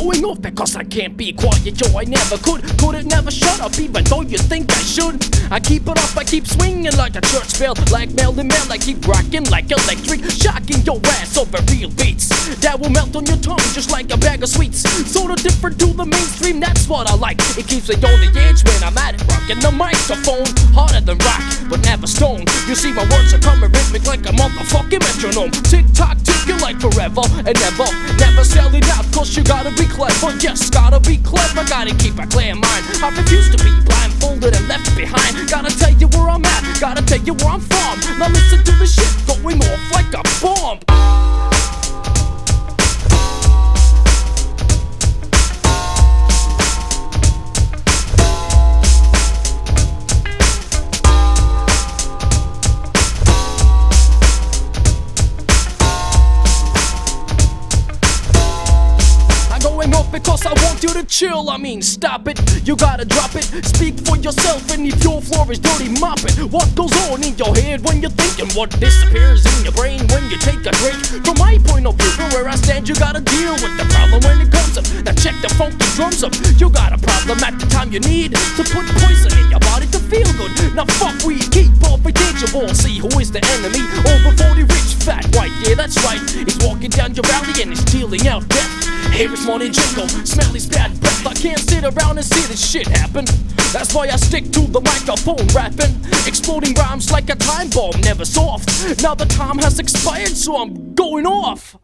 going off because I can't be quiet, yo, I never couldn't never shut up even though you think I should. I keep it up, I keep swinging like a church bell, like melting mel, I keep rocking like electric, shocking your ass over real beats that will melt on your tongue just like a bag of sweets. Sorta different to the mainstream, that's what I like. It keeps me on the edge when I'm at it, rocking the microphone, harder than rock, but never stone. You see my words are coming rhythmic like a motherfucking metronome. Tick tock, ticking like forever and never selling out, cause you gotta be clever, yes, gotta be clever, gotta keep a clear mind. I refuse to be blindfolded and left behind. Gotta tell you where I'm at, gotta tell you where I'm from. Now listen to the shit going off like a bomb. Because I want you to chill, I mean stop it, you gotta drop it, speak for yourself, and if your floor is dirty, mop it. What goes on in your head when you're thinking? What disappears in your brain when you take a drink? From my point of view, from where I stand, you gotta deal with the problem when it comes up. Now check the funky drums up, you got a problem at the time you need to put poison in your body to feel good. Now fuck weed, keep off reachable, see who is the enemy. Over 40 rich, fat, white, yeah that's right. He's walking down your alley and he's dealing out death. Here is morning jingle, smell his bad breath. I can't sit around and see this shit happen. That's why I stick to the microphone rapping, exploding rhymes like a time bomb, never soft. Now the time has expired, so I'm going off.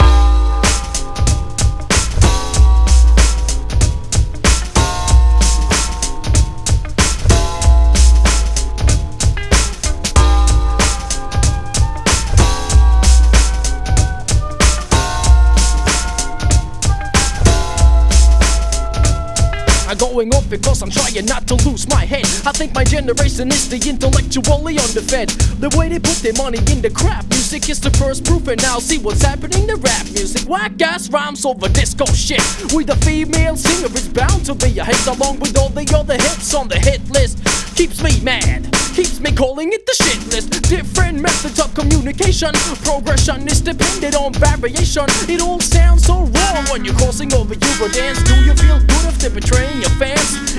Going up because I'm trying not to lose my head. I think my generation is the intellectually underfed. The way they put their money in the crap music is the first proof, and now see what's happening to rap music. Whack ass rhymes over disco shit. With a female singer is bound to be a hit, along with all the other hits on the hit list. Keeps me mad, keeps me calling it the shit list. Different methods of communication, progression is dependent on variation. It all sounds so wrong when you're crossing over Eurodance. Do you feel good after betraying your fans?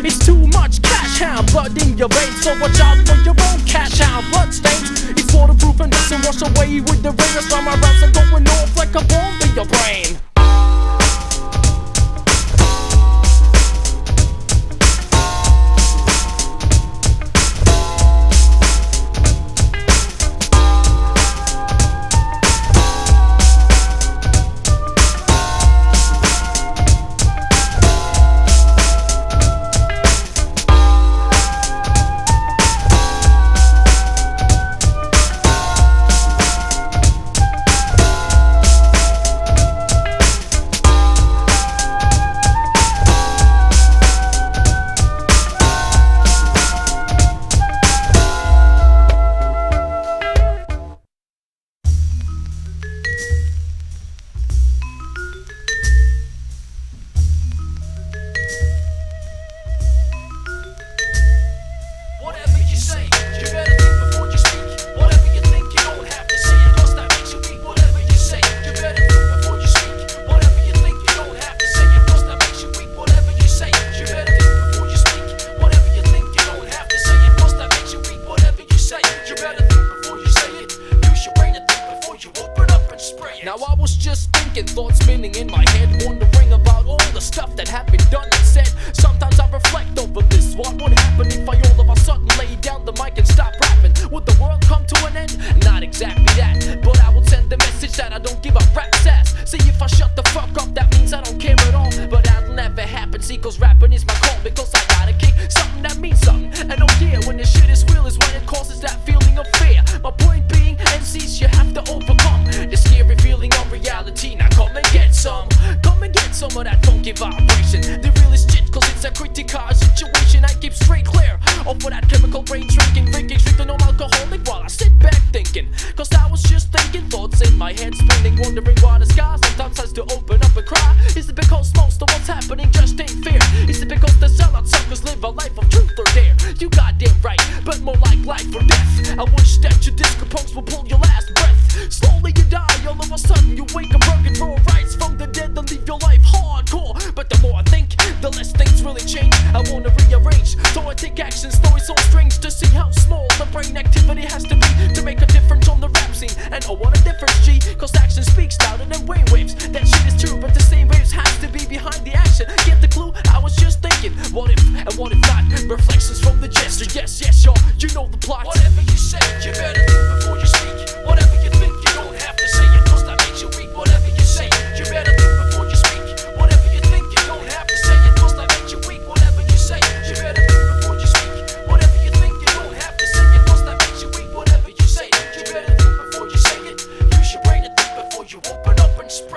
It's too much cash hound blood in your veins, so watch out for your own cash hound blood stains. It's waterproof and doesn't wash away with the rain. That's why my rhymes are going off like a bomb in your brain. Now I was just thinking, thoughts spinning in my head, wondering about all the stuff that had been done and said. Sometimes I reflect over this. What would happen if I all of a sudden laid down the mic and stopped rapping? Would the world come to an end? Not exactly that, but I would send the message that I don't give a rat's ass. See, if I shut the fuck up, that means I don't care at all. But that'll never happen, see, cause rapping is my call. Because I gotta kick something that means something. And oh yeah, when the shit is real is when it causes that feeling of fear. My point being, MCs, you have to overcome the scary feeling of reality. Now come and get some of that funky vibration. The realest shit, cause it's a critical situation. I keep straight clear of for that chemical brain drinking, strictly non-alcoholic while I sit back thinking. Cause I was just thinking, thoughts in my head spinning, wondering why the sky sometimes has to open up and cry. Is it because most of what's happening just ain't fair? Is it because the sellout suckers live a life of truth or dare? You goddamn right, but more like life or death. I wish that your disco punks would pull your last breath. Slowly you die, all of a sudden you wake up broken for rights from the dead and leave your life hardcore. But the more I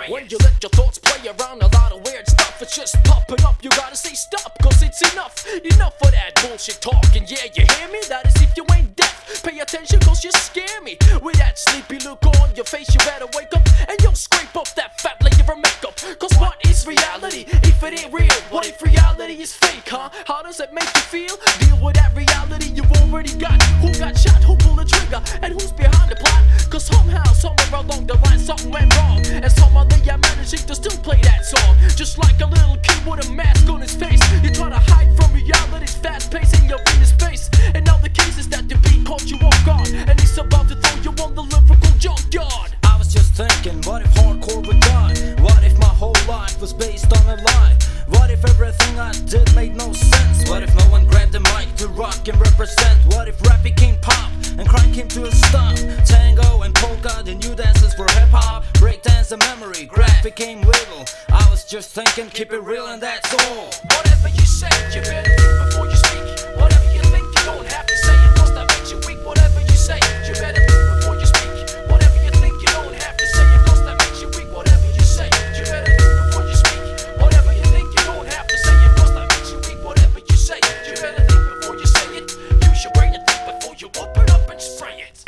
When you let your thoughts play around a lot of weird stuff, it's just popping up, you gotta say stop, cause it's enough. Enough of that bullshit talking, yeah, you hear me? That is if you ain't deaf. Pay attention cause you scare me. With that sleepy look on your face, you better wake up and you'll scrape off that fat layer of makeup. Cause what is reality if it ain't real? What if reality is fake, huh? How does it make you feel? Deal with that reality you've already got. Who got shot, who pulled the trigger, and who's behind the plot? Cause somehow, somewhere along the line, something went wrong, and somehow they are managing to still play that song. Just like a little kid with a mask on his face, you try to hide from reality's fast pace in your inner space. And now the case is that the beat caught you off guard, and it's about to throw you on the lyrical junkyard. I was just thinking, what if hardcore would die? What if my whole life was based on a lie? What if everything I did made no sense? What if no one grabbed the mic to rock and represent? What if rap became pop and crime came to a stop? Tango and polka, the new dances for hip-hop. Breakdance and memory, graph became legal. I was just thinking, keep it real and that's all. Whatever you say, you better think before you speak. Whatever you think, you don't have to say it, cause that makes you weak. Whatever you say, you better think before you speak. Whatever you think, you don't have to say it, cause that makes you weak. Whatever you say, you better think before you speak. Whatever you think, you don't have to say it, cause that makes you weak. Whatever you say, you better think before you say it. Use your brain and think before you open up and spray it.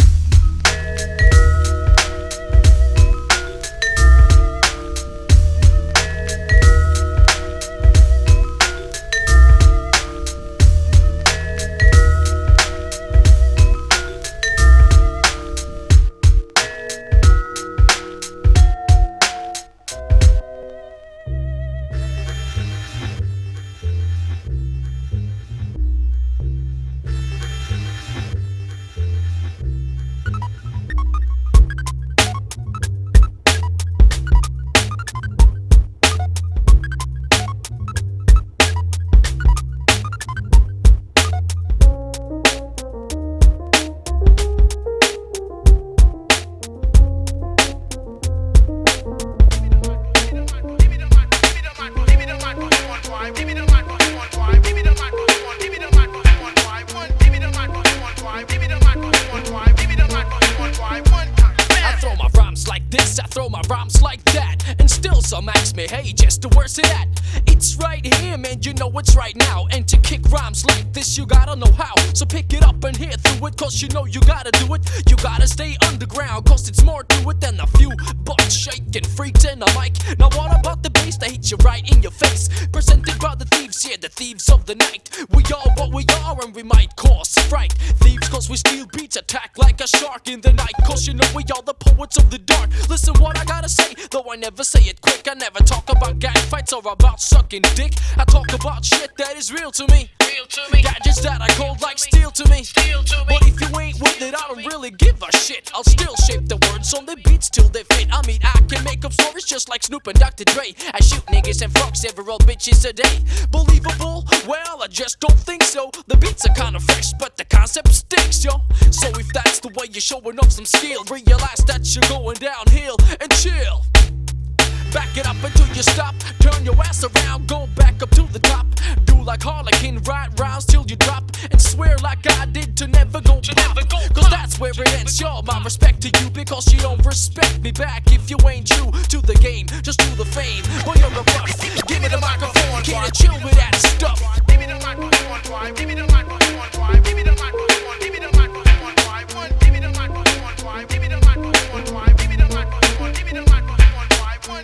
I throw my rhymes like that, and still some ask me, hey Jester, where's it at? It's right here, man, you know it's right now. And to kick rhymes like this, you gotta know how. So pick it up and hear through it, cause you know you gotta do it. You gotta stay underground, cause it's more to it than a few butt-shaking freaks in a mic. Now what about the bass that hits you right in your face? Presented by the thieves, yeah, the thieves of the night. We are what we are and we might cause fright. Thieves cause we steal beats, attack like a shark in the night, cause you know we are the poets of the dark. Listen what I gotta say, though I never say it quick. I never talk about gang fights or about sucking dick. I talk about shit that is real to me. Gadgets that I cold like steel to me. But if you ain't with it, I don't really give a shit. I'll still shape the words on the beats till they fit. I mean, I can make up stories just like Snoop and Dr. Dre. I shoot niggas and fuck several bitches a day. Believable? Well, I just don't think so. The beats are kinda fresh, but the concept stinks, yo. So if that's the way you're showing off some skill, realize that you're going downhill and chill. Back it up until you stop. Turn your ass around, go back up to the top. Do like Harlequin, write rounds till you drop. And swear like I did to never go pop. Cause that's where it ends, y'all. My respect to you, because you don't respect me back. If you ain't true to the game, just do the fame. But you're a rough, give me the microphone, can't chill with that stuff. Give me the microphone, give me the microphone, give me the microphone, give me the microphone, give me the microphone, give me the microphone, give me the microphone, give me the microphone, give me the microphone.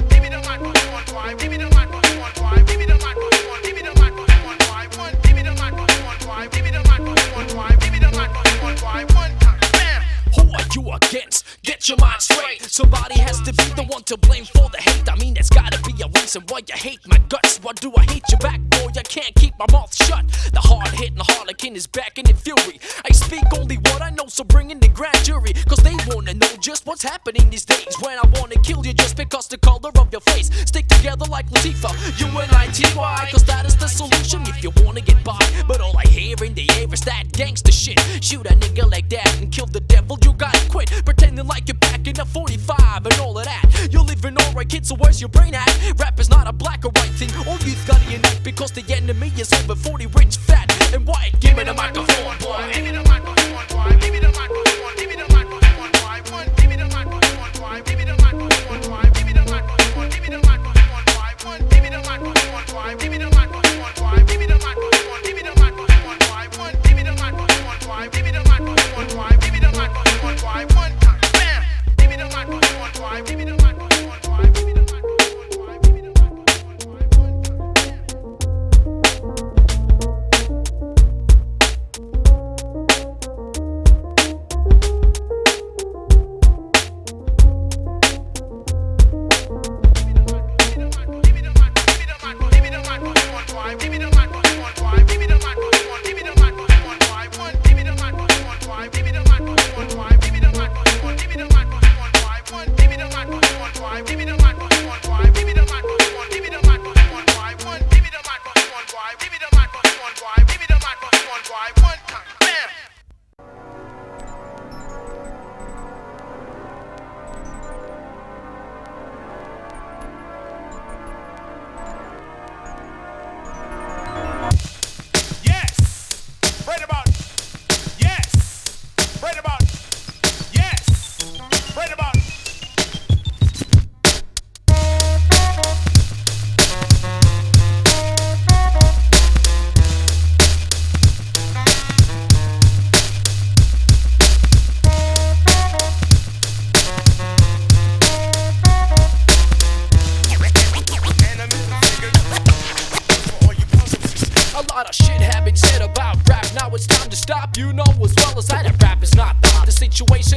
Give me the microphone, give me the microphone, give me the microphone, give me the microphone, give me the microphone, give me the microphone, give me the microphone, one time. Who are you against? Get your mind straight. Somebody has to be the one to blame for the hate. I mean, there's gotta be a reason why you hate my guts. Why do I hate your back, boy? I can't keep my mouth shut. The hard-hitting Harlequin is back in fury. I speak only what I know, so bring in the grand jury. Cause they wanna know just what's happening these days. When I wanna kill you just because the color of your face. Stick together like Latifah, U-N-I-T-Y. Cause that is the solution if you wanna get by. But all I hear in the air is that gangster shit. Shoot a nigga like that and kill the devil, you gotta quit. Pretending like you're back in a 45 and all of that. You're living alright, kid, so where's your brain at? Rap is not a black or white thing. All youth gotta unite, because the enemy is over 40, rich, fat, and white. Give me the microphone, boy. Give me the microphone, boy. Give me the microphone, give me the microphone, boy. Give me the microphone, boy. Give me the microphone, boy. Give me the microphone.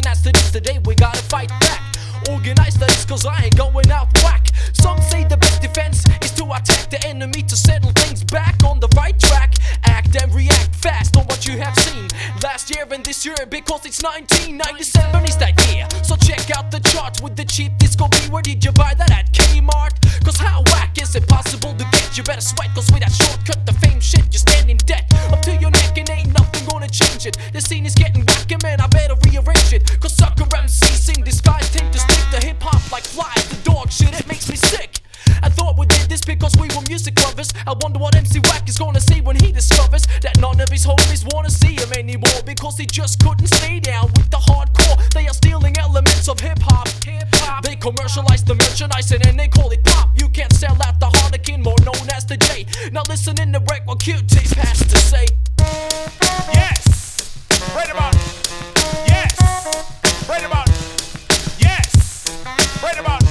as it is today, we gotta fight back. Organize that is cause I ain't going out whack. Some say the best defense is to attack the enemy to settle things back on the right track. Act and react fast on what you have seen last year and this year, because it's 1997 is that year. So check out the charts with the cheap disco B. Where did you buy that at? Kmart? Cause how whack is it possible to get? You better sweat, cause with that shortcut the fame shit, you stand in debt up to your neck and ain't nothing gonna change it. The scene is getting whack and man, I better rearrange it. Cause sucker MCs in disguise tend to stick to hip hop like flies to dog shit, it makes me sick. I thought we did this because we were music lovers. I wonder what MC Wack is gonna see when he discovers that none of his homies wanna see him anymore, because he just couldn't stay down with the hardcore. They are stealing elements of hip hop. They commercialize the merchandising and they call it pop. You can't sell out the Harlequin, more known as the J. Now listen in the break what Q-Tape has to say. Yes, right about. Yes, right about. Yes, right about.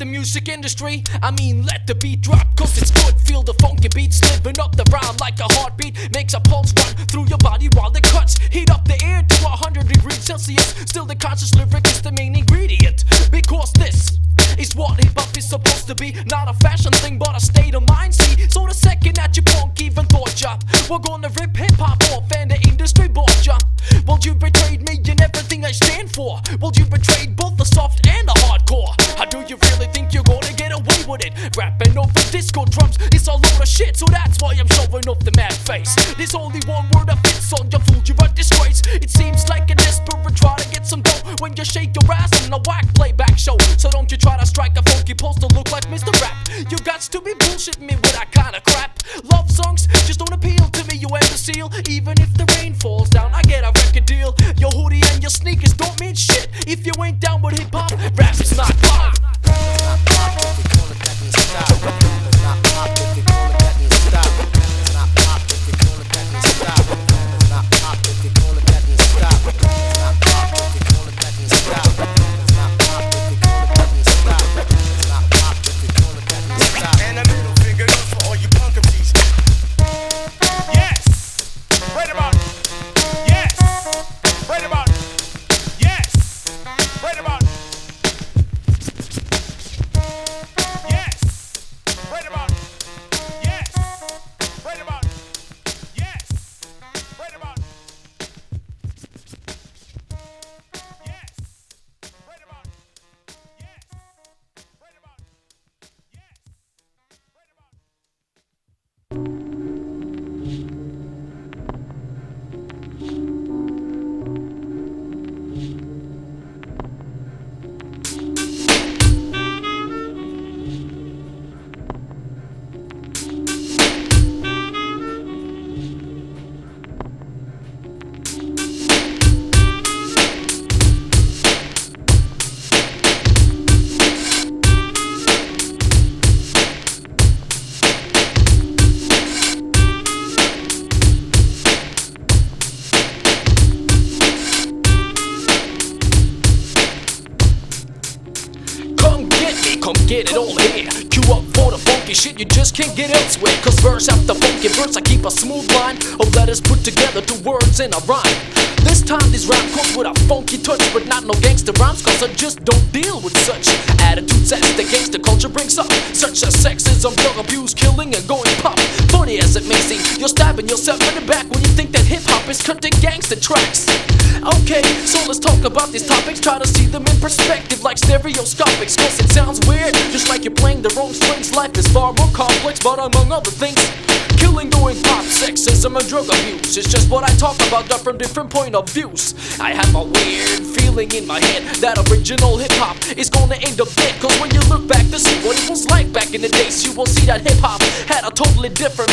Music industry, I mean let the beat drop, cause it's good. Feel the funky beat slipping up the rhyme like a heartbeat, makes a pulse run through your body while the cuts heat up the air to 100 degrees Celsius. Still the conscious lyric is the main ingredient, because this is what hip hop is supposed to be. Not a fashion thing but a state of mind, see. So the second that you punk even thought ya we're gonna rip hip hop off and the industry bought ya, well you betrayed me and everything I stand for. Well you betrayed both the soft and the hardcore. How do you really think you're gonna get away with it? Rapping over disco drums, it's a load of shit, so that's why I'm showing off the mad face. There's only one word that fits on your fool, you're a disgrace. It seems like a desperate try to get some dough when you shake your ass on a whack playback show. So don't you try to strike a funky pose to look like Mr. Rap. You got to be bullshitting me with that kind of crap. Love songs just don't appeal to me, you imbecile. Even if the rain falls down, I get a record deal. Your hoodie and your sneakers don't mean shit if you ain't down with hip hop. Rap is not pop. Come get it all here. Cue up for the funky shit you just can't get elsewhere. Cause verse after funky verse I keep a smooth line of letters put together to words in a rhyme. This time this rap comes with a funky touch, but not no gangster rhymes, cause I just don't deal with such attitudes as the gangster culture brings up, such as sexism, drug abuse, killing and going pop. Funny as it may seem, you're stabbing yourself in the back when you think that hip-hop is cutting gangster tracks. Okay, so let's talk about these topics, try to see them in perspective like stereoscopics, cause it sounds weird, just like you're playing the wrong strings. Life is far more complex, but among other things, killing, going pop, sexism and drug abuse is just what I talk about, but from different point of views. I have a weird feeling in my head that original hip-hop is gonna end up dead, cause when you look back to see what it was like back in the days, you will see that hip-hop had a totally different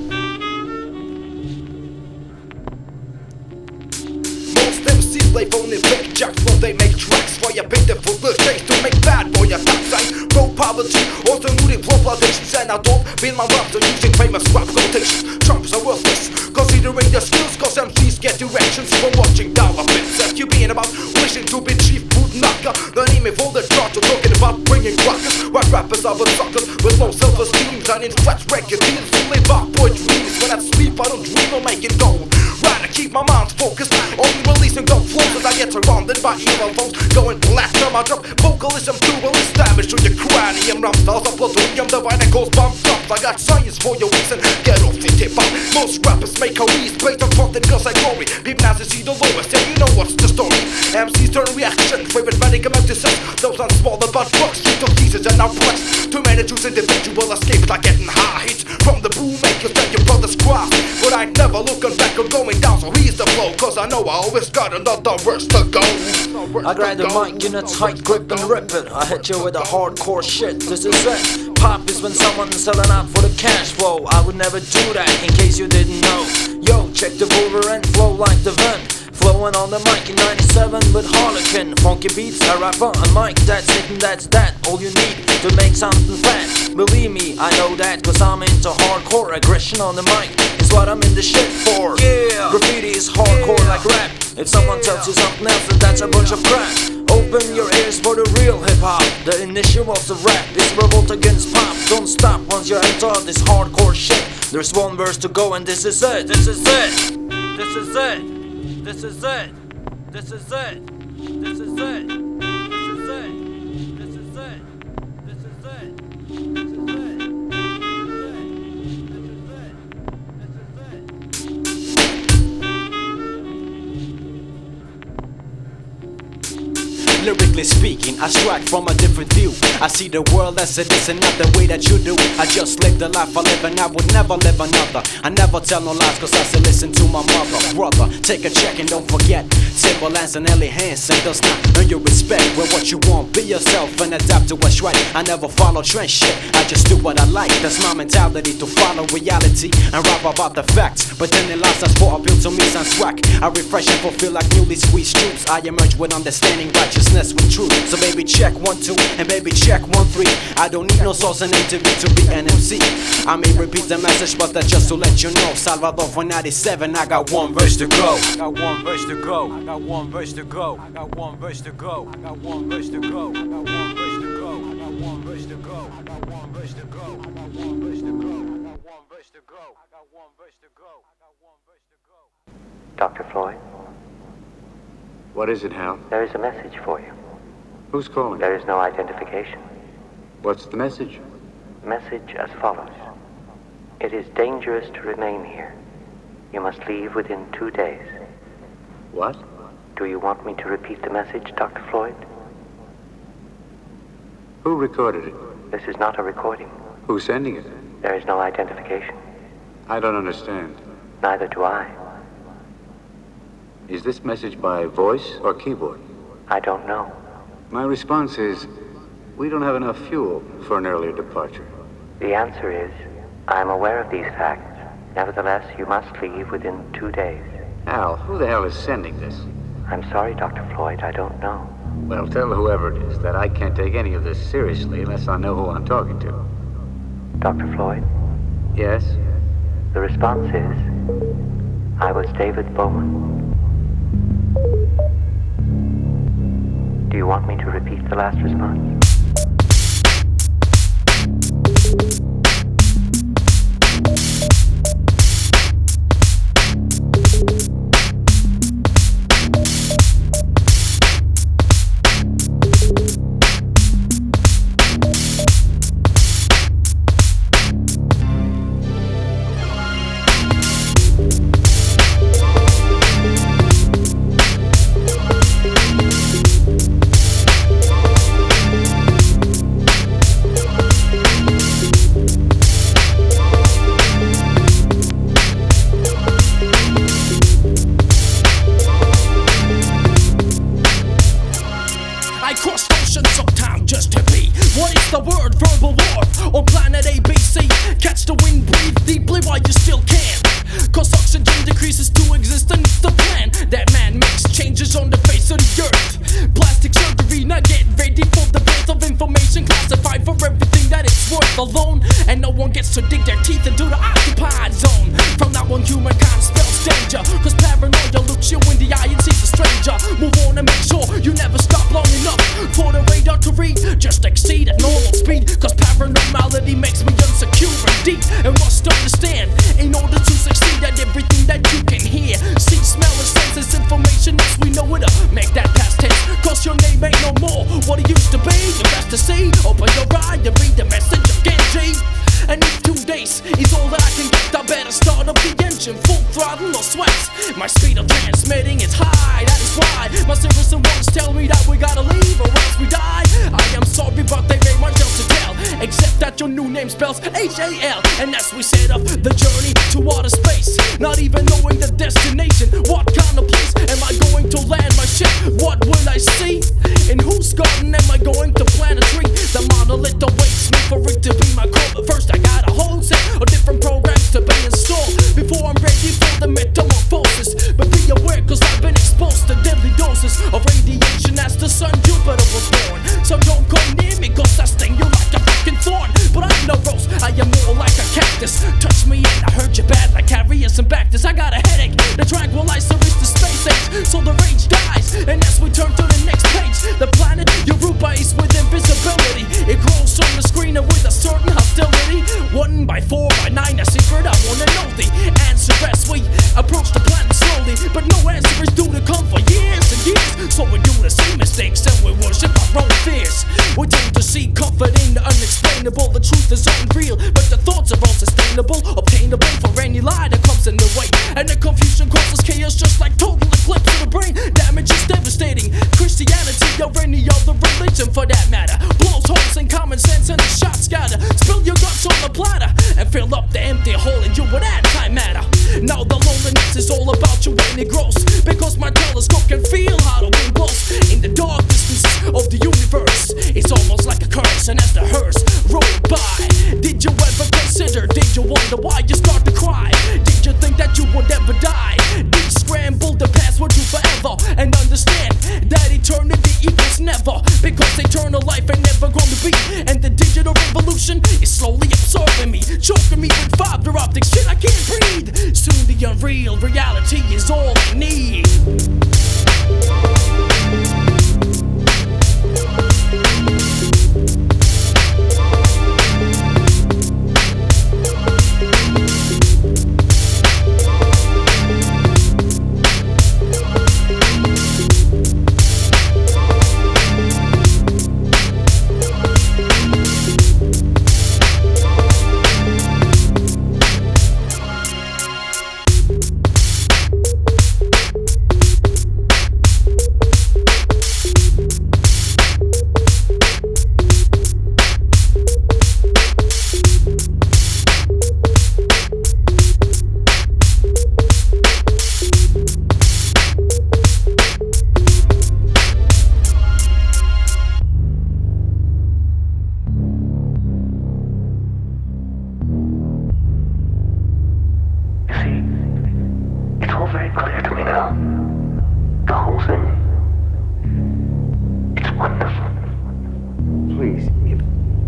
Most MCs play phony fake jacks when they make tracks. Why you pay them for the chase to make bad boy attacks? I grow poverty, also rooting for plantations. And I don't build my raps on using famous rap quotations. Trumps are worthless, considering their skills. Cause MCs get directions from watching dollar bits. That you being about wishing to be chief boot knocker. The name me for the chart, you're talking about bringing rockers. White rappers are but suckers with low self-esteem. And in flat record deals to live out boy dreams. When I sleep I don't dream of making gold. Rather keep my mind focused on releasing dope flows as I get surrounded by evil foes. Going platinum, I drop vocalism to will establish to your cranium. Rap styles of plutonium, divine and ghost bomb drops. I got science for your reason, get off the tip out. Most rappers make careers based on content cause I glory. People now see the lowest, and you know what's the story. MCs turn reaction, favorite medicament to sex. Those on smaller but drugs, treat those diseases and are blessed. Too many choose individual escape like getting high hits from the bootmakers that your brothers cross. But I ain't never looking back or going down, so here's the flow. Cause I know I always got another verse to go. I grab the mic in a tight grip and rip it. I hit you with a hardcore shit, this is it. Pop is when someone's selling out for the cash flow. I would never do that, in case you didn't know. Yo, check the Wolverine and flow like the vent. Flowing on the mic in 97 with Harlequin. Funky beats, a rapper, a mic, that's it and that's that. All you need to make something fat. Believe me, I know that, cause I'm into hardcore. Aggression on the mic is what I'm in the shit for. Yeah, graffiti is hardcore like rap. If someone tells you something else, then that's a bunch of crap. Open your ears for the real hip-hop. The initial of the rap is revolt against pop. Don't stop once you enter this hardcore shit. There's one verse to go and this is it. This is it. This is it. This is it. This is it. This is it. This is it. This is it. This is it. This is it. Lyrically speaking, I strike from a different view. I see the world as it is and not the way that you do. I just live the life I live and I would never live another. I never tell no lies cause I still listen to my mother. Brother, take a check and don't forget Timberlands and Ellie Hansen does not earn your respect. With what you want, be yourself and adapt to what's right. I never follow trend shit, I just do what I like. That's my mentality, to follow reality and rap about the facts. Pretending lies that's for appeal to me sounds whack. I refresh and fulfill like newly squeezed troops. I emerge with understanding righteousness with truth. So baby check 1, 2 and baby check 1, 3. I don't need no source and interview to be an MC. I may repeat the message but that's just to let you know. Salvador for 97, I got one verse to go. I got one verse to go. I got one verse to go. I got one verse to go. I got one verse to go. I got one verse to go. I got one verse to go. I got one verse to go. I got one verse to go. I got one verse to go. I got one verse to go. I got one verse to go. Dr. Floyd, What is it, Hal? there is a message for you. Who's calling? There is no identification. What's the message? Message as follows. It is dangerous to remain here. You must leave within 2 days. What? Do you want me to repeat the message, Dr. Floyd? Who recorded it? This is not a recording. Who's sending it? There is no identification. I don't understand. Neither do I. Is this message by voice or keyboard? I don't know. My response is, we don't have enough fuel for an earlier departure. The answer is, I am aware of these facts. Nevertheless, you must leave within 2 days. Hal, who the hell is sending this? I'm sorry, Dr. Floyd, I don't know. Well, tell whoever it is that I can't take any of this seriously unless I know who I'm talking to. Dr. Floyd, Yes? the response is, I was David Bowman. Do you want me to repeat the last response? danger, cause paranoia looks you in the eye and sees a stranger. Move on and make sure you never stop long enough for the radar to read. Just exceed at normal speed, cause paranormality makes me unsecure indeed. And must understand, in order to succeed at everything that you can hear, see, smell, and sense this information as we know it. Make that past tense, cause your name ain't no more what it used to be. The best to see, open your eye and read the message again, G. And if 2 days is all that I can get, I better start up the engine, full throttle or sweat. My speed of transmitting is high, that is why my serious ones tell me that we gotta leave or else we die. I am sorry, but they made much else to tell, except that your new name spells H-A-L. And as we set up the journey to outer space, not even knowing the destination, what kind of place am I going to land my ship? What will I see? In whose garden am I going to plant a tree? The monolith awaits me for it to be my core. But first I got a whole set of different programs to be installed before I'm ready for the metamorphosis. But be aware, cause I've been exposed to deadly doses of radiation as the sun Jupiter was born. So don't come near me, cause I sting you like a fucking thorn. But I'm no rose, I am more like a cactus. Touch me and I hurt you bad like Carius and Bacchus. I got a headache, the tranquilizer is the space age, so the rage dies. And as we turn to the next page, the planet Europa is with invisibility. It grows on the screen and with a certain hostility. 1 by 4 by 9, a secret I wanna know the answer as we approach the planet slowly. But no answer is due to come for years and years. So we do the same mistakes and we worship our own fears. We tend to seek comfort in the unexplainable. The truth is unreal, but the thoughts are unsustainable, obtainable for any lie that comes in the way. And the confusion causes chaos just like total eclipse of the brain. Damage is devastating. Christianity or any other religion for that matter blows holes in common sense and the shots scatter. Spill your guts on the platter and fill up the empty hole in you with antimatter. Now the loneliness is all about you and it grows, because my telescope can feel how the wind blows in the dark distances of the universe. It's almost like a curse, and as the hearse rolled by, did you ever consider, did you wonder why you start to cry? Did you think that you would ever die? Did you scramble the password to forever and understand that eternity equals never? Because eternal life ain't never gonna be, and the digital revolution is slowly absorbing me, choking me with fiber optic shit I can't breathe. Soon the unreal reality is all I need.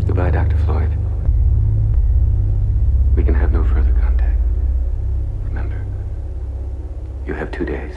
Goodbye, Dr. Floyd. We can have no further contact. Remember, you have 2 days.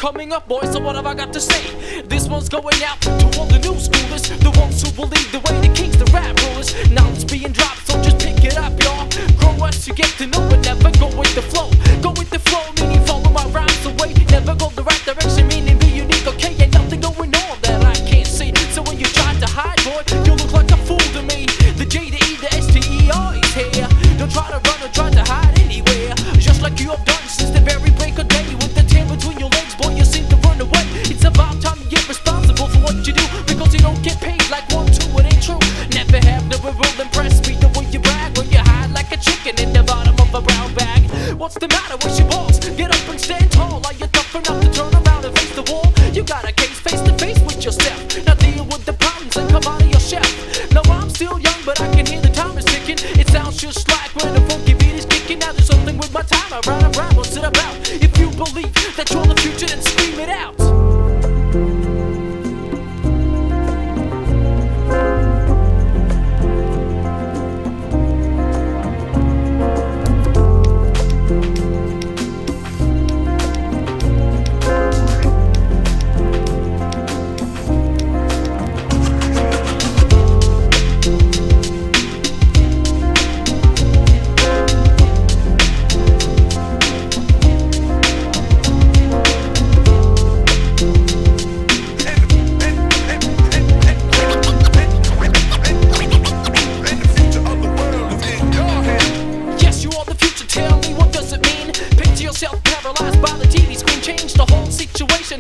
Coming up, boys, so what have I got to say? This one's going out to all the new schoolers, the ones who believe the way the kings, the rap rulers. Now it's being dropped, so just pick it up, y'all. Grow us to get to know it, never go with the flow. Go with the flow, meaning follow my rhymes away. never go the right direction, meaning be unique, okay? Ain't nothing going on that I can't see. So when you try to hide, boy, you look like a fool to me. The J, the E, the S, T, E, always here. Don't try to run or try to hide anywhere. Just like you have done since the very break of day. With the tail between your legs, boy, you seem to run away. It's about time you get responsible for what you do, because you don't get paid like 1, 2, it ain't true. Never have, never will impress me the way you brag when you hide like a chicken in the bottom of a brown bag. What's the matter with your balls? Get up and stand tall. Are you tough enough to turn around and face the wall? You got a case face to face with yourself. Now deal with the problems and come out of your shell. No, I'm still young, but I can hear the time is ticking. It sounds just like when the funky beat is kicking. Now there's something with my time. Around, what's it about? If you believe that you're the future, then scream it out.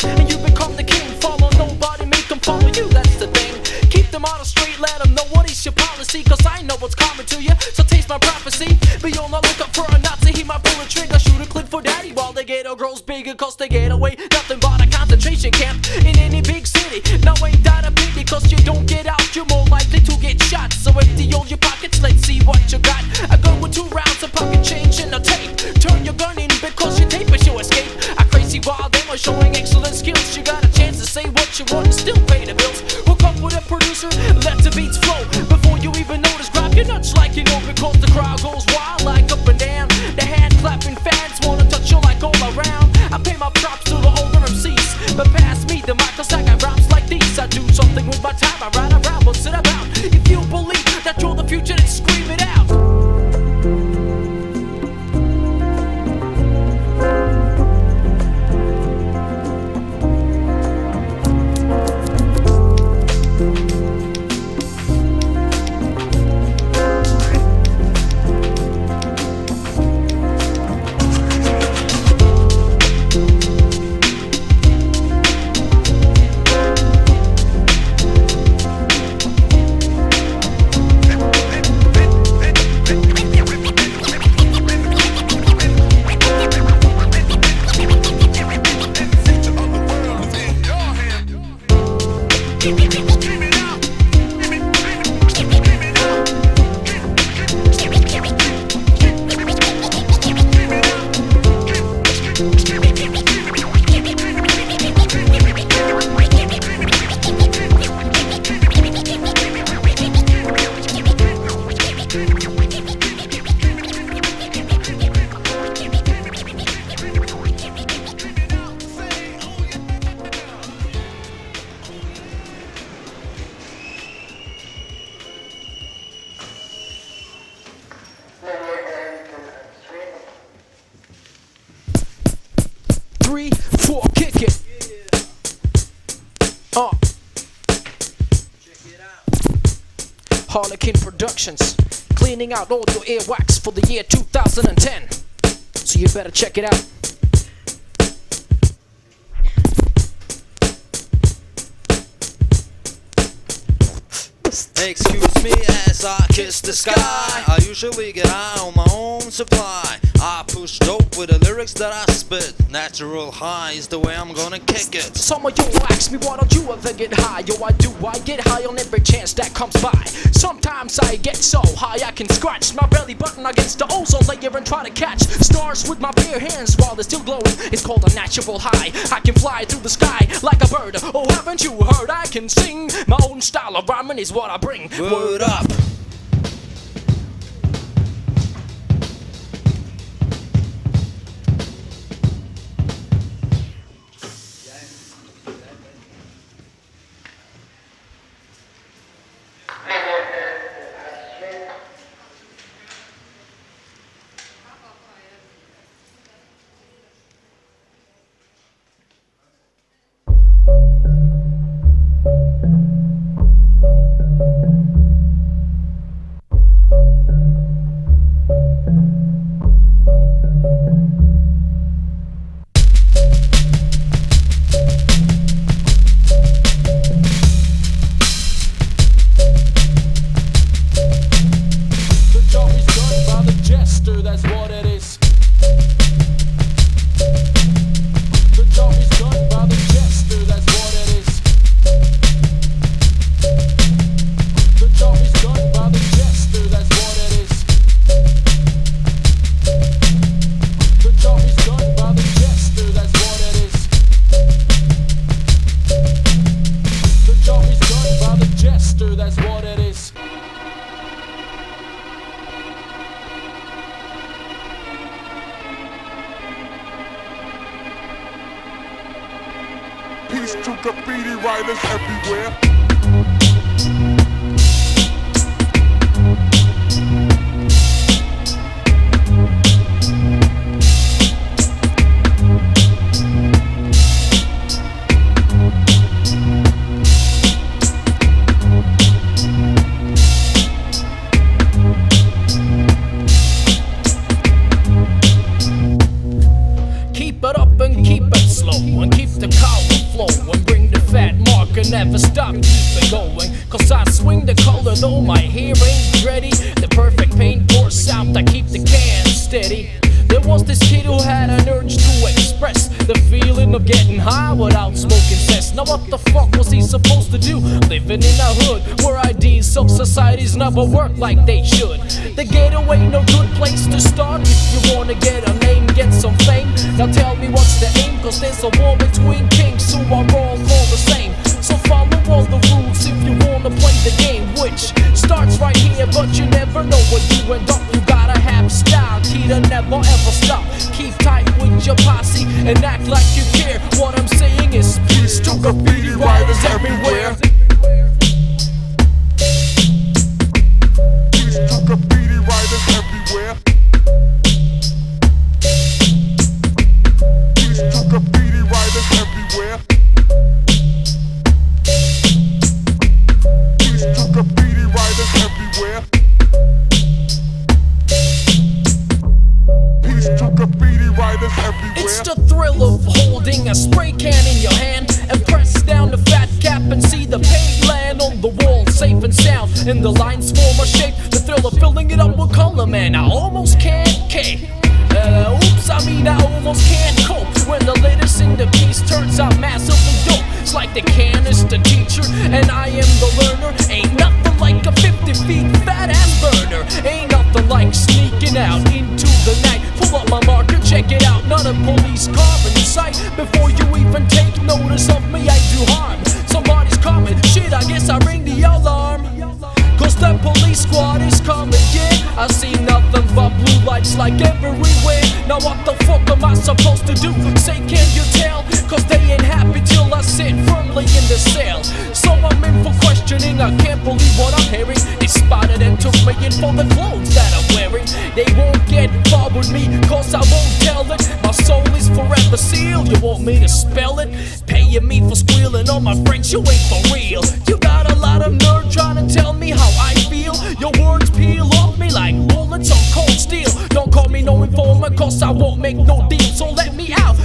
And you become the king. Follow nobody, make them follow you, that's the thing. Keep them on the street, let them know what is your policy, cause I know what's coming to you, so taste my prophecy. But you'll not look up for a Nazi, he might pull a trigger, shoot a clip for daddy, while the ghetto grows bigger, cause they get away. Nothing but a concentration camp in any big city. Now ain't that a pity, cause you don't get out, you're more likely to get shot. So empty all your pockets, let's see what you got. A gun with 2 rounds, a pocket change and a tape. Turn your gun in because your tape is your escape. A crazy wild demo showing excellent skills. You got a chance to say what you want and still pay the bills. Hook up with a producer, let the beats flow. Before you even notice, grab your nuts like you know, because the crowd goes wild like up and down. The hand clapping fans wanna touch you like all around. I pay my props to the older MCs, but pass me the mic, cause I got rhymes like these. I do something with my time, I ride around, what's it about? If you believe that you're the future, then scream it out. Harlequin Productions, cleaning out all your earwax for the year 2010. So you better check it out. Excuse me as I kiss the sky. I usually get high on my own supply. I push dope with the lyrics that I spit. Natural high is the way I'm gonna kick it. Some of you ask me, why don't you ever get high? Yo, I do, I get high on every chance that comes by. Sometimes I get so high I can scratch my belly button against the ozone layer and try to catch stars with my bare hands while they're still glowing. It's called a natural high. I can fly through the sky like a bird. Oh, haven't you heard? I can sing. My own style of rhyming is what I bring. Word up. Peace to graffiti writers everywhere. Never stop, keep it going. Cause I swing the color though my hair ain't ready. The perfect paint pours out, I keep the can steady. There was this kid who had an urge to express the feeling of getting high without smoking cess. Now what the fuck was he supposed to do? Living in a hood where ideas of societies never work like they should. The ghetto ain't no good place to start if you wanna get a name, get some fame. Now tell me what's the aim, cause there's a war between kings who are all called the same. So follow all the rules if you wanna play the game, which starts right here, but you never know where you end up. You gotta have style, key to never ever stop. Keep tight with your posse and act like you care. What I'm saying is peace to graffiti writers everywhere. Peace to graffiti writers everywhere. Peace to graffiti writers everywhere. Graffiti writers everywhere. Peace to graffiti writers everywhere. It's the thrill of holding a spray can in your hand and press down the fat cap and see the paint land on the wall, safe and sound. And the lines form a shape. The thrill of filling it up with color, man. I almost can't cape. I almost can't cope when the latest in the piece turns out massively dope. It's like the can is the teacher and I am the learner. Ain't nothing like a 50 feet fat ass burner. Ain't nothing like sneaking out into the night. Pull up my marker, check it out. Not a police car in sight. Before you even take notice of me, I do harm. Somebody's coming, shit, I guess I ring the alarm. Cause the police squad is coming, yeah. I see nothing but blue lights like everywhere. Now what the fuck am I supposed to do? Say, can you tell? Cause they ain't happy till I sit firmly in the cell. So I'm in for questioning, I can't believe what I'm hearing. They spotted and took me in for the clothes that I'm wearing. They won't get far with me, cause I won't tell it. My soul is forever sealed, you want me to spell it? Paying me for squealing, oh my friends, you ain't for real. You got a lot of nerve trying to tell me how I feel. Your words peel off me like bullets on cold steel. Don't call me no informer, cause I won't make no deal. So let me out,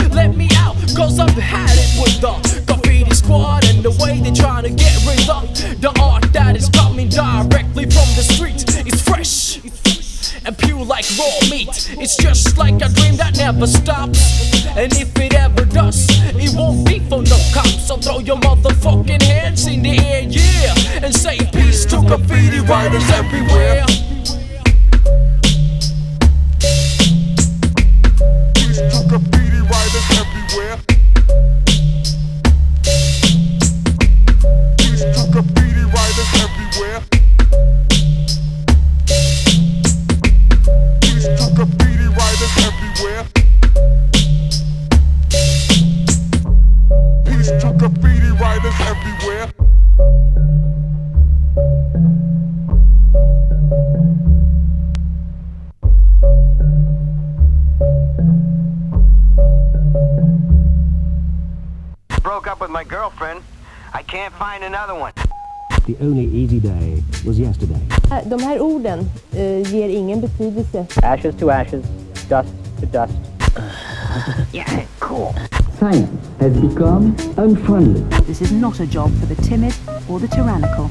cause I've had it with the graffiti squad and the way they trying to get rid of the art that is coming directly from the streets. It's fresh and pure like raw meat. It's just like a dream that never stops. And if it ever does, it won't be for no cops. So throw your motherfucking hands in the air, yeah, and say peace to graffiti writers everywhere. Peace to graffiti writers everywhere. Peace to graffiti writers everywhere. Peace to graffiti writers everywhere. Peace to graffiti writers everywhere. Broke up with my girlfriend. I can't find another one. The only easy day was yesterday. De här orden ger ingen betydelse. Ashes to ashes, dust to dust. Yeah, cool. Science has become unfriendly. This is not a job for the timid or the tyrannical.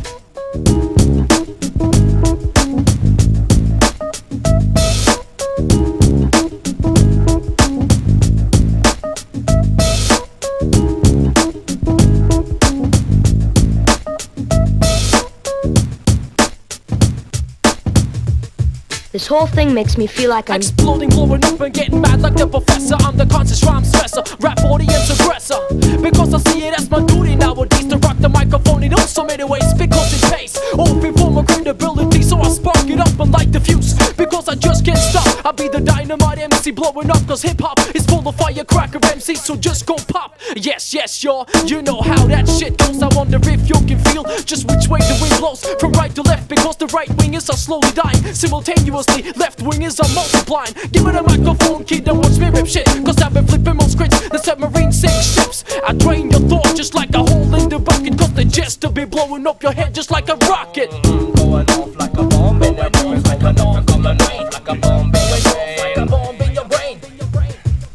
This whole thing makes me feel like I'm exploding, blowing up and getting mad like the professor. I'm the conscious rhyme stressor, rap audience aggressor. Because I see it as my duty nowadays to rock the microphone in so many ways. Because it pays off in form of credibility, so I spark it up and light the fuse. Because I just can't stop, I'll be the dynamite MC blowing up. Cause hip hop is full full of firecracker MCs, so just go pop. Yes, yes, y'all, you know how that shit goes. I wonder if you can feel just which way the wind blows, from right to left, because the right wingers are slowly dying. Simultaneously, left wingers are multiplying. Give it a microphone, kid, and watch me rip shit, cause I've been flipping more scripts than submarine sink ships. I drain your thought just like a hole in the bucket, cause the Jester be blowing up your head just like a rocket. Going off like a bomb in your brain, like a bomb, coming off like a bomb in your brain.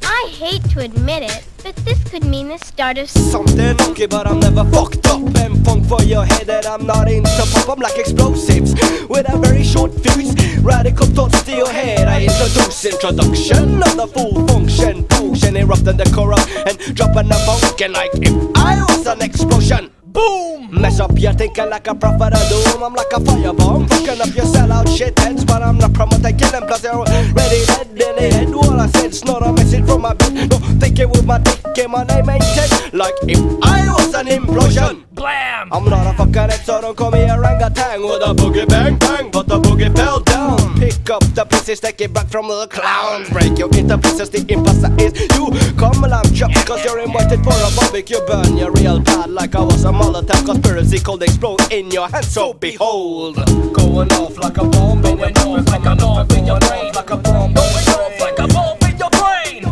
I hate to admit it, but this could mean the start of Something okay, but I'm never fucked up. And funk for your head, and I'm not into pop. I'm like explosives with a very short fuse. Radical thoughts to your head. I introduce introduction of the full function potion, erupting the corrupt and dropping the funk. And like if I was an explosion, boom! Mess up your thinking like a prophet of doom. I'm like a firebomb, fucking up your sellout shit heads. But I'm not promoting killing, plus they're ready dead in the head. All I said's not a message from my bed. No thinking with my dick and my name ain't Ted. Like if I was an implosion, blam! I'm not a fucking head, so don't call me a orangutan with a boogie bang bang, but the boogie fell down. Pick up the pieces, take it back from the clowns. Break you into pieces, the imposter is you. Come lamb chop, cause you're invited for a barbecue. Burn your real bad like I was a Molotov conspiracy cold explode in your hand, so behold. Going off like a bomb in your nose, like a bomb in your brain, like a bomb going off like a bomb in your brain.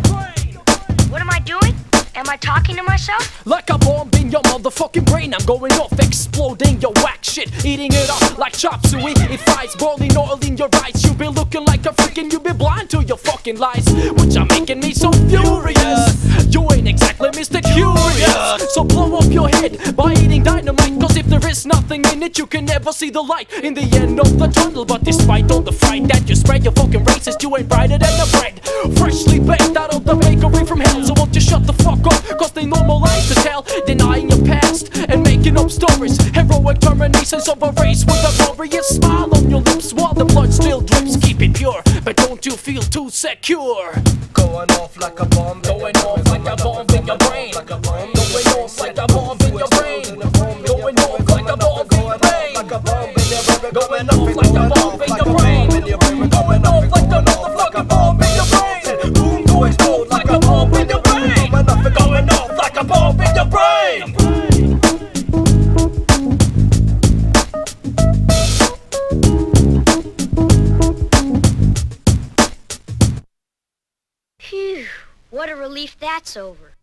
What am I doing? Am I talking to myself? Like a bomb in your motherfucking brain, I'm going off, exploding your whack shit, eating it up like chop suey. If ice boiling oil in your eyes, you be looking like a freaking, you be blind to your fucking lies, which are making me so furious. You ain't exactly Mr. Curious, so blow up your head by eating dynamite, cause if there is nothing in it, you can never see the light in the end of the tunnel. But despite all the fright that you spread, you're fucking racist, you ain't brighter than the bread freshly baked out of the bakery from hell. So won't you shut the fuck up, cause they normalize the tale, denying your past and making up stories. Heroic terminations of a race with a glorious smile on your lips while the blood still drips. Keep it pure, but don't you feel too secure. Going off like a bomb, going off like a bomb in your brain, like a bomb, going off like a bomb in your brain, going off like a bomb in your brain, like a bomb in your brain, going off like a bomb in your brain, going off like a motherfucking bomb in your brain. Boom, go explode like a bomb in your brain, going off like a bomb in your brain. Phew, what a relief that's over.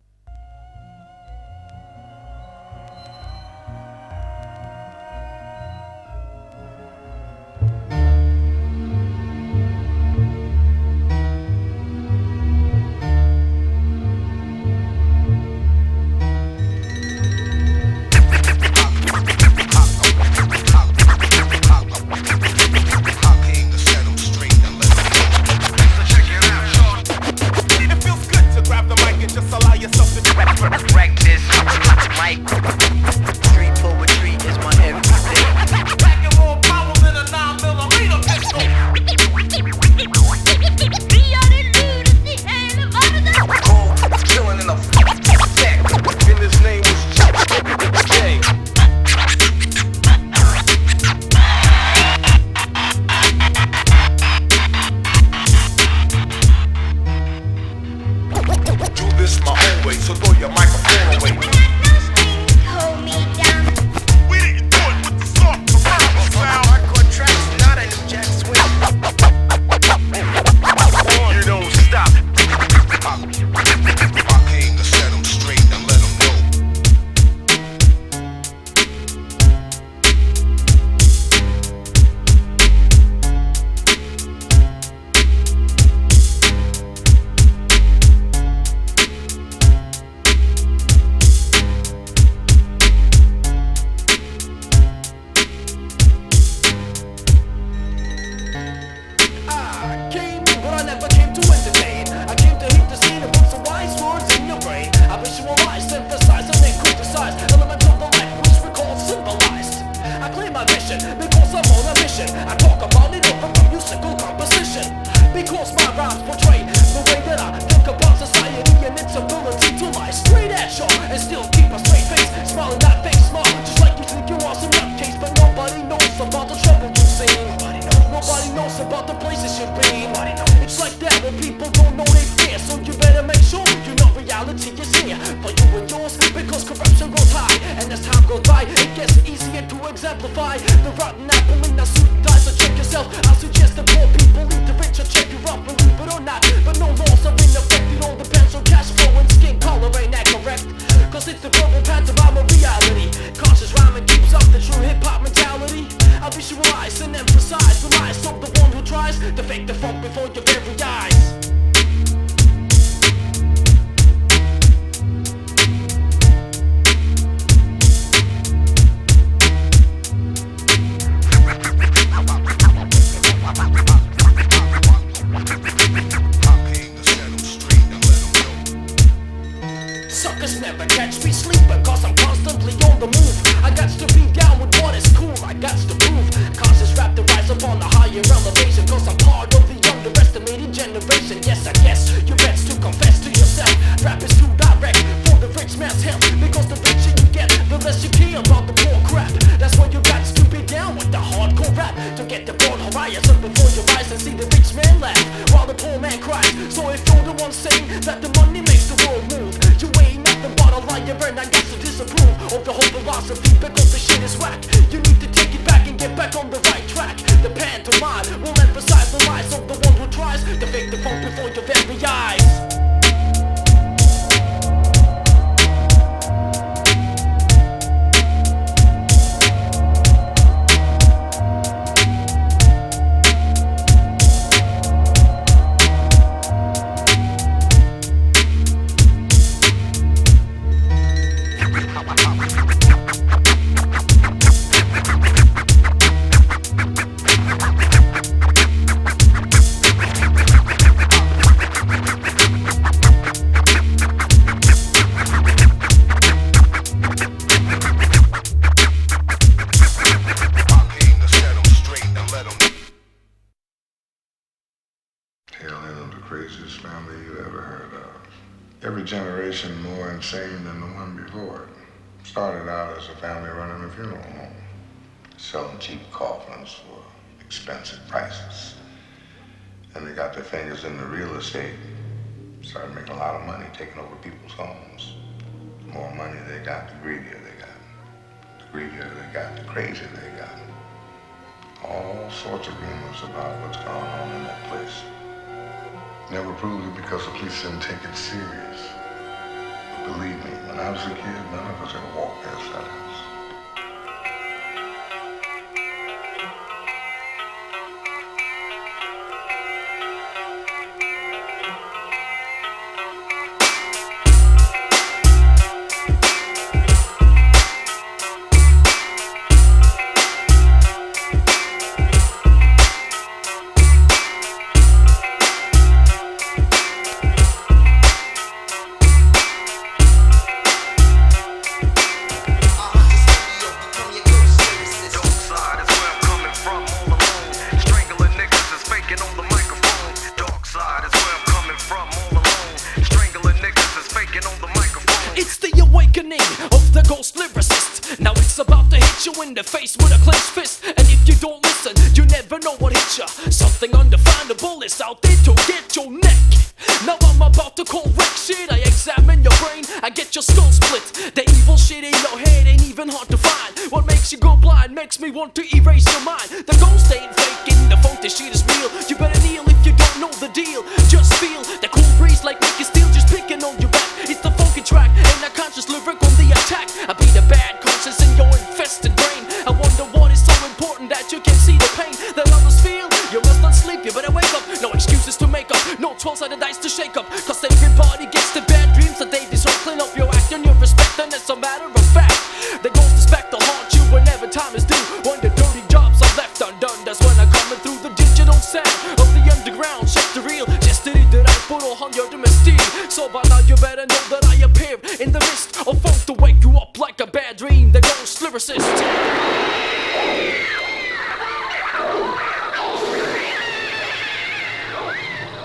Call me never catch me sleeping, cause I'm constantly on the move. I got to be down with what is cool, I got to prove. Conscious rap to rise up on a higher elevation, cause I'm part of the underestimated generation. Yes, I guess you best to confess to yourself. Rap is too direct for the rich man's help, because the richer you get, the less you care about the poor crap. That's why you got to be down with the hardcore rap, to get the broad horizon before your eyes and see the rich man laugh while the poor man cries. So if you're the one saying that the money makes the world move, you ain't nothing but a liar, and I got to disapprove of the whole philosophy, because the shit is whack. You need to take it back and get back on the right track. The pantomime will emphasize the lies of the one who tries to fake the funk before your very eyes. Craziest family you ever heard of. Every generation more insane than the one before it. Started out as a family running a funeral home, selling cheap coffins for expensive prices. And they got their fingers in the real estate, started making a lot of money, taking over people's homes. The more money they got, the greedier they got. The greedier they got, the crazier they got. All sorts of rumors about what's going on in that place. Never proved it because the police didn't take it serious. But believe me, when I was a kid, none of us ever walked past that house. Of the ghost lyricist. Now it's about to hit you in the face with a clenched fist. And if you don't listen, you never know what hit you. Something undefinable is out there to get your neck. Now I'm about to correct shit. I examine your brain, I get your skull split. The evil shit in your head ain't even hard to find. What makes you go blind makes me want to erase your mind. The ghost ain't faking, the phone, this shit is real. You better kneel if you don't know the deal. Just feel the cool breeze like Nicky Steel just picking on your back. It's the funky track and a conscious lyric on the attack. I be the bad conscience in your infested brain. I wonder what is so important that you can see the pain that others feel. You must not sleep, you better wake up. No excuses to make up, no 12-sided dice to shake up. Cause everybody gets the bad dreams that they deserve. Clean up your act and your respect, and it's a matter of fact. The ghost is back to haunt you whenever time is due. When the dirty jobs are left undone, that's when I'm coming through the digital sound of the underground. Check the real destiny that I put on your domestic. So by now you better know that I appear in the midst of funk to wake you up like a bad dream. The ghost lyricist.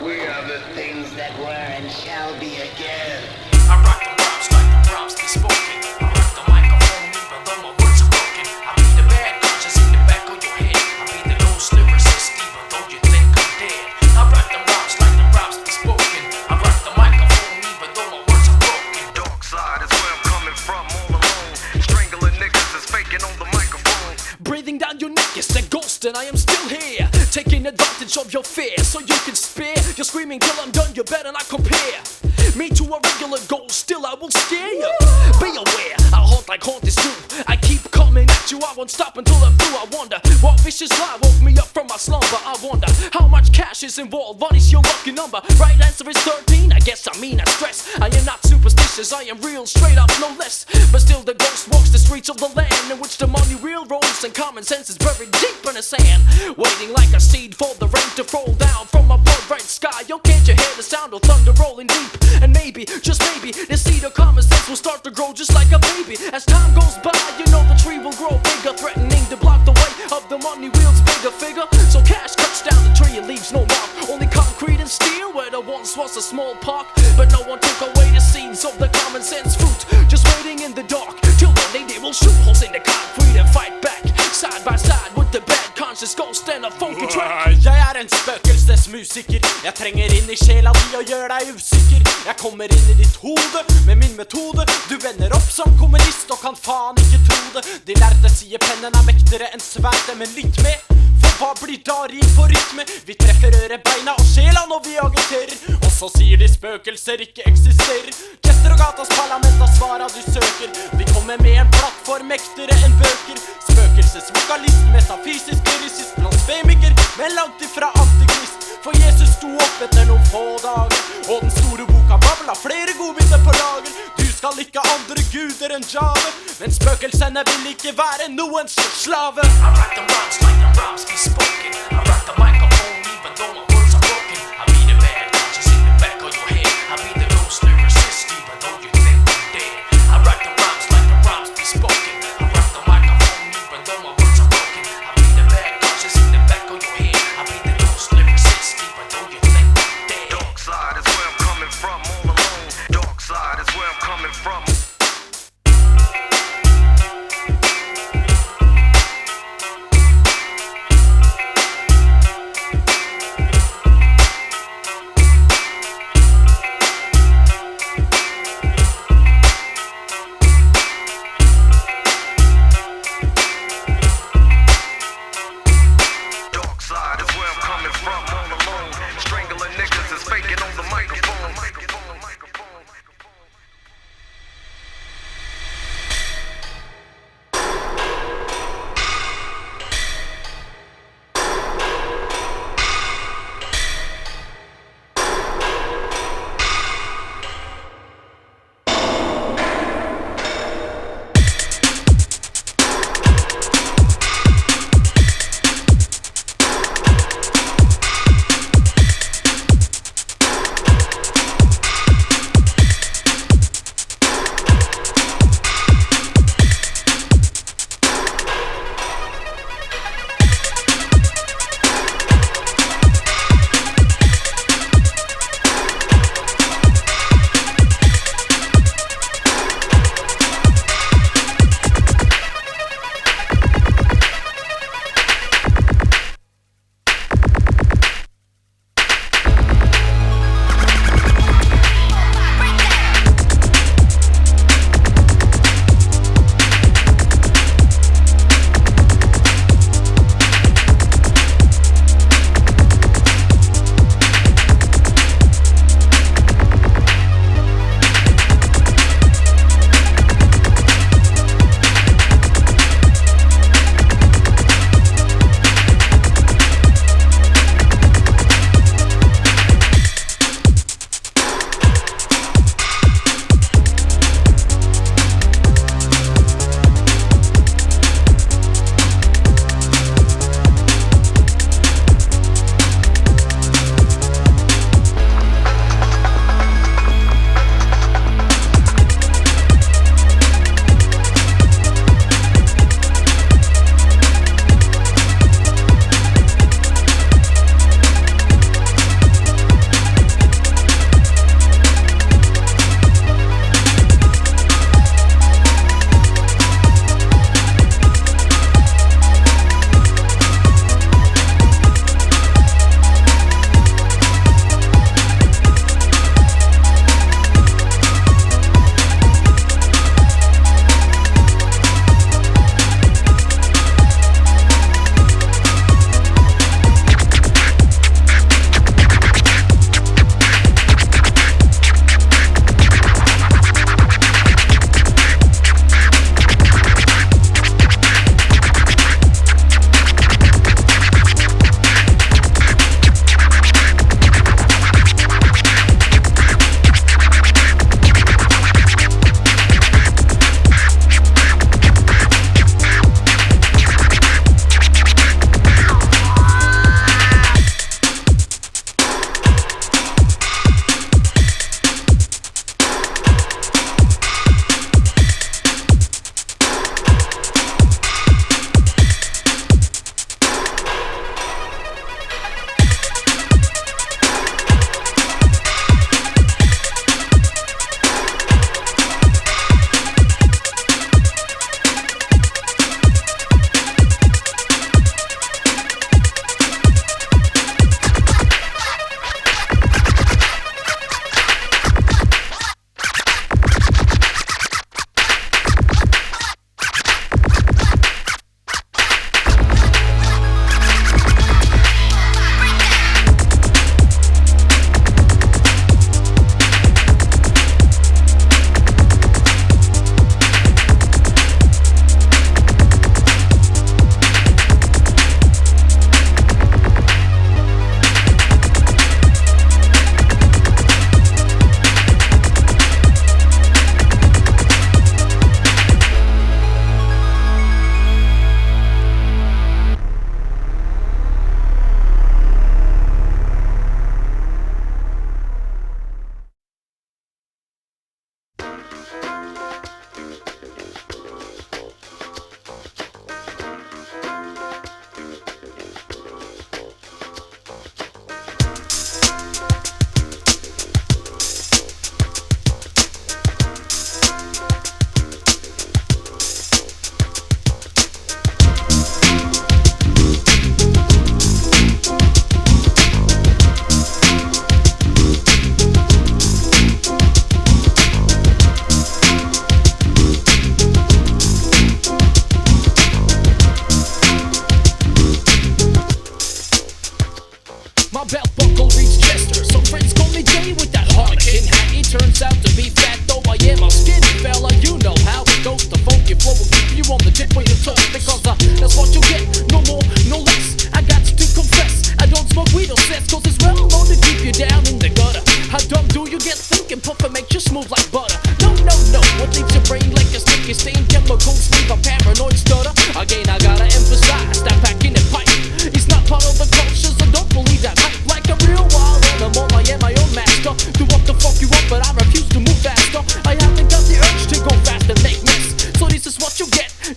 We are the things that were and shall be again. I rock the raps like the raps they spoken. I rock the microphone even though my words are broken. I be the bad conscience in the back of your head. I be the ghost lyricist even though you think I'm dead. I rock the raps like the raps they spoken. I rock the microphone even though my words are broken. Dark side is where I'm coming from, all alone. Strangling niggas is faking on the microphone. Breathing down your neck is the ghost, and I am still here, taking advantage of your fear so you can spare. You're screaming till I'm done, you better not compare me to a regular ghost, still I will scare you. Be aware, I haunt like haunters do. I keep coming at you, I won't stop until I'm through. I wonder what vicious lie woke me up from my slumber. I wonder how much cash is involved, what is your lucky number? Right answer is 13, I guess I mean I stress. I am not superstitious, ashes. I am real, straight up, no less. But still the ghost walks the streets of the land in which the money real rolls and common sense is buried deep in the sand. Waiting like a seed for the rain to fall down from a blood red sky. Yo, can't you hear the sound of thunder rolling deep? And maybe, just maybe, the seed of common sense will start to grow just like a baby. As time goes by, you know the tree will grow bigger, threatening to block the way of the money wheel's bigger figure. So cash cuts down the tree and leaves no mark, only concrete and steel where there once was a small park. But no one took away the seeds of the common sense fruit, just waiting in the dark till one day they will shoot holes in the concrete and fight back side by side with the bad conscious ghost and a funky track. Jeg en spøkelsesmusiker. Jeg trenger inn I sjela di og gjør deg usikker. Jeg kommer inn I ditt hode med min metode. Du vender opp som kommunist og kan faen ikke tro det. De lærte sier pennen mektigere enn sverdet, men litt med. For hva blir da rim på rytme? Vi treffer ørebeina og sjela når vi agiterer. Og så sier de spøkelser ikke eksisterer. Jester og gatas parlament har svara du søker. Vi kommer med en plattform mektigere enn bøker. Spøkelsesvokalist, metafysisk lyricist, blasfemiker, men langt ifra antikrist. For Jesus sto opp etter noen få dager, og den store boka babla flere godbiter på lager. Du skal ikke andre guder enn Jave, men spøkelsene vil ikke være noens slave. I write the rhymes like the rhymes be spoken. I rock the microphone even though my words are broken. I be the bad conscious in the back of your head. I be the ghost lyricist even though you think I'm dead. I write the rhymes like the rhymes be spoken. I rock the microphone even though my words are broken. I be the bad conscious in the back of your head. I be the ghost lyricist even though you think I'm dead. Dark side is where I'm coming from, all alone. Dark side is where I'm coming from.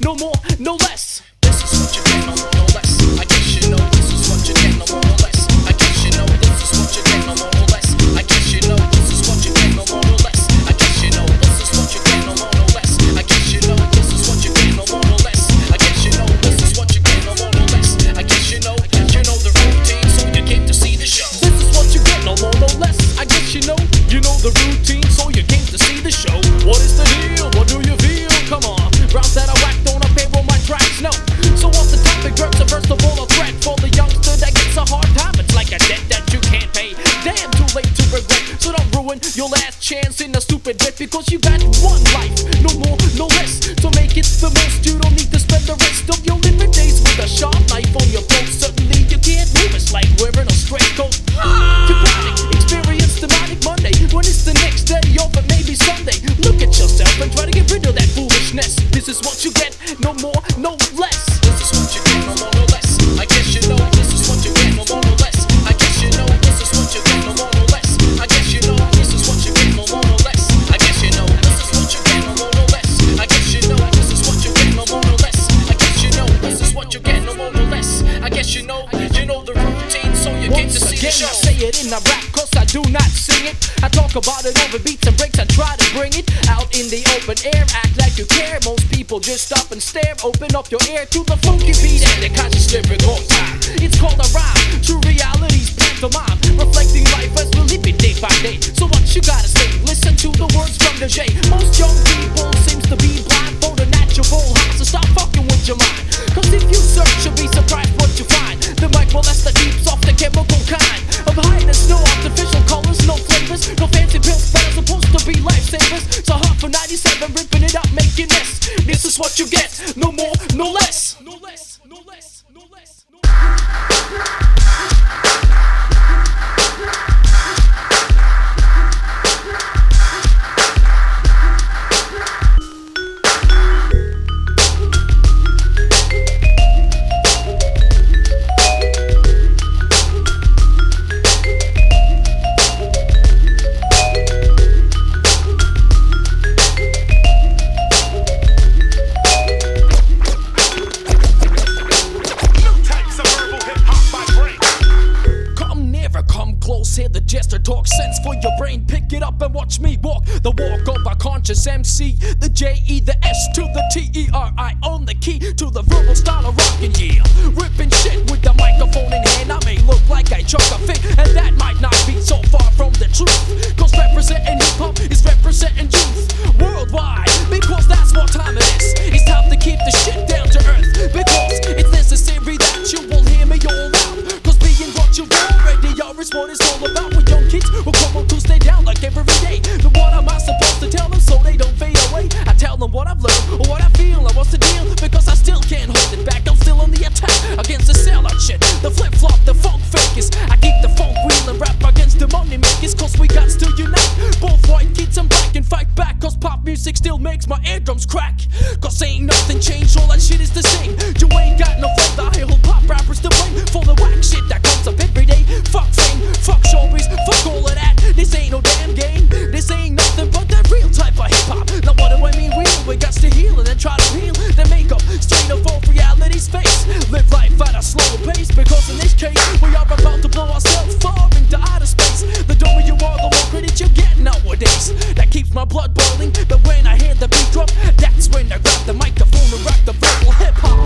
no more, no less. This is what you get, no more, no less. I guess you know this is what you get, no more, no less. I guess you know this is what you get, no more, no less. I guess you know this is what you get, no more, no less. I guess you know this is what you get, no more, no less. I guess you know this is what you get, no more, no less. I guess you know this is what you get, no more, no less. I guess you know the routine, so you came to see the show. This is what you get, no more, no less. I guess you know the routine, so you came to see the show. What is the deal? What do you feel? Come on, rounds that I whacked on a payroll, my tracks, no. So off the topic, verbs are first of all a threat for the youngster that gets a hard time. It's like a debt that you can't pay. Damn, too late to regret. So don't ruin your last chance in a stupid bit, because you got one life, no more, no less. So make it the most. You don't need to spend the rest of your living days with a sharp knife on your throat. Certainly you can't move. It's like wearing a straight coat. Hypnotic, experience the manic Monday. When it's the next day off, but maybe Sunday. Look at yourself and try to get rid of that foolishness. This is what you get, no more, no less. This is what you get, no more, no less. I guess you know this is what you get, no more, no less. I guess you know this is what you get, no more, no less. I guess you know this is what you get, no more, no less. I guess you know this is what you get, no more, no less. I guess you know this is what you get, no more, no less. I guess you know this is what you get, no more, no less. I guess you know the routine, so you get to see the show. I say it in a rap, cause I do not sing it. I talk about it over beats and breaks. I try to bring it out in the open air. Act like you care. Most people just stop and stare. Open up your ear to the funky beat and the conscious lyrical time. It's called a rhyme. True reality's pantomime, reflecting life as we live it day by day. So what you gotta say? Listen to the words from the J. Most young people seems to be blind for the natural high. So stop fucking with your mind, cause if you search, you'll be surprised what you find. The mic molest the deeps off the chemical kind of highness. No artificial colors, no flavors, no fancy pills that are supposed to be lifesavers. So hot for 97, ripping it up, making this. This is what you get, no more, no less. No less, no less, no less, no less. Hear the Jester talk sense for your brain. Pick it up and watch me walk the walk of a conscious MC. The J-E, the S to the T-E-R-I on the key to the verbal style of rockin', yeah. Ripping shit with the microphone in hand. I may look like I chuck a fit, and that might not be so far from the truth. Cause representing hip-hop is representing youth worldwide, because that's what time it is. It's time to keep the shit down to earth, because it's necessary that you will hear me all out. Cause being what you already are is what it's all about. With young kids who come up to stay down like every day. Then what am I supposed to tell them so they don't fade away? I tell them what I've learned, or what I feel, or what's the deal, because I still can't hold it back. I'm still on the attack against the sellout shit, the flip-flop, the funk fakers. I keep the funk wheel and rap against the money makers, cause we got to unite. Both white kids and black and fight back, cause pop music still makes my eardrums crack. Cause ain't nothing changed, all that shit is the same. You ain't got no flavor, I hold pop rappers to blame for the whack shit that comes up every day. Fuck fame, fuck showbiz, fuck all of that. This ain't no damn game, this ain't nothing but that real type of hip-hop. Now what do I mean real? We got to heal and then try to heal, then make up straight up off reality's face. Live life at a slower pace, because in this case we are about to blow ourselves far into outer space. The dumber you are, the more credit you get nowadays. That keeps my blood boiling, but when I hear the beat drop, that's when I grab the microphone and rock the verbal hip-hop.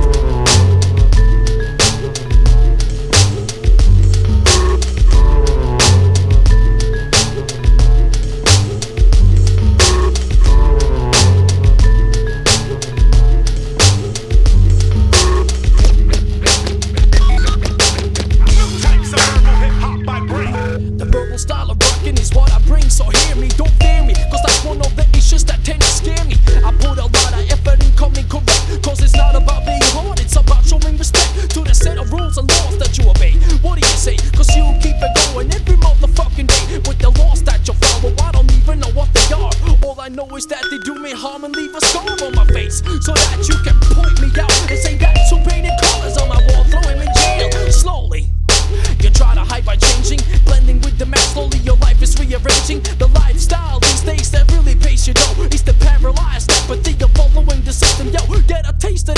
Style of rockin' is what I bring, so hear me, don't fear me, cause that's one of the issues that tend to scare me. I put a lot of effort in coming correct, cause it's not about being hard, it's about showing respect to the set of rules and laws that you obey. What do you say? Cause you keep it going every motherfucking day with the laws that you follow. I don't even know what they are, all I know is that they do me harm and leave a scar on my face, so that you can point me out and say that two painted colors on my wall, throw him in jail. Slowly you try to hide by changing, blending with the mass. Slowly your life is rearranging. The lifestyle these days that really pays you dough is the paralyzed apathy of following the system. Yo, get a taste of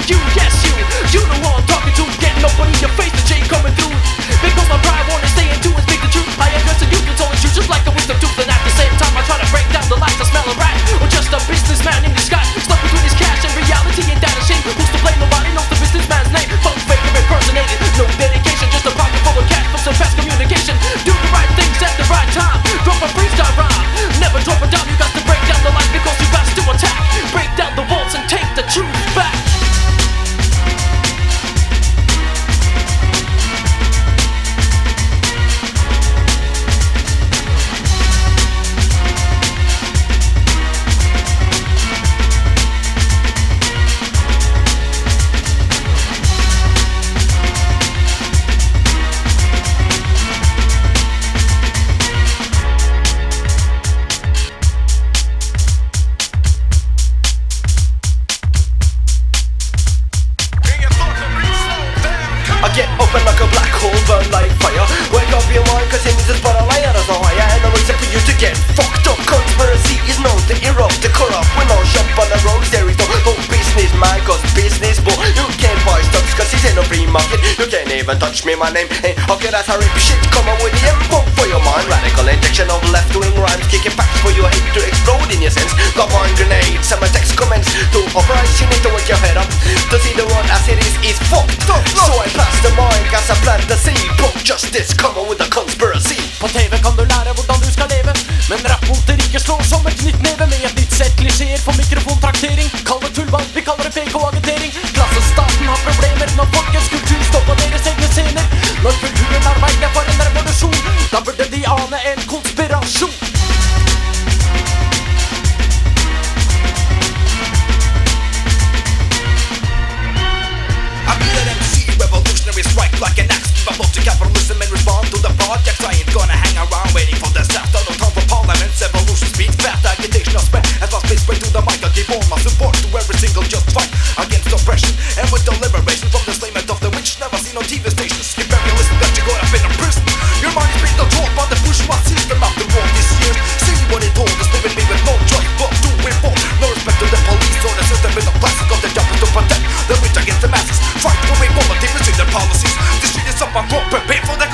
you, yes you. You know who I'm talking to, getting up in your face, the J coming through. Because my pride wanna stay in tune and speak the truth. I address the youth, it's always true, just like a wisdom tooth. And at the same time I try to break down the lies, I smell a rat. Or just a businessman in disguise, stuck between his cash and reality. Ain't that a shame? Who's to blame? Nobody knows the businessman's name. Phone fake or impersonated, no dedication, just a pocket full of cash from some fast communication. Do the right things at the right time, drop a freestyle rhyme. Never drop a dime, you got to break down the lies because you got to attack. Break down the walls and take the truth back. I get open like a black hole, burn like fire. Wake up your mind, cause it means it's but a liar as a higher. And I'm waiting for you to get fucked up. Conspiracy is known to erupt, to corrupt. We're not shop on the roads, there is no business, man, cause business, but you can't buy stuff cause it's in a free market. You can't even touch me, my name ain't okay, that's how rip shit. Come on with the info for your mind. Radical injection of left-wing rhymes, kicking facts for your hate to explode in your sense. Got on grenades, some text comments to operation into wake your head up. To see the world as it is fucked up. So I pass the mic as I plant the seed. Pop justice, come on with the conspiracy. På TV kan du lære hvordan du skal leve, men rapp mot det rike slår som et nytt neve. Med et nytt sett klisjeer for mikrofontraktering. Kall det tullball, vi kaller det PK-agitering. Klassestaten har problemer når folkets kultur står på deres egne scener. Når kulturen arbeider for en revolusjon, da burde de ane en konspirasjon. Revolutionary strike like an axe. Give up to capitalism and respond to the project. I ain't gonna hang around waiting for the start. No time for parliaments, evolution speed fast. Agitation of spread as I spit straight to the mic. I give all my support to every single just fight against oppression and with the liberation from the enslavement of the witch. Never seen on TV stations. Imperialism got you caught up in a prison. Your mind is being controlled by the bourgeois system after all these years. See what it told us, living me with no choice but to reform. No respect to the police or the system with the plastic of the job is to protect the rich against the masses. Fight for equality, resist their policies. This shit is up, I'm wrong, prepare for the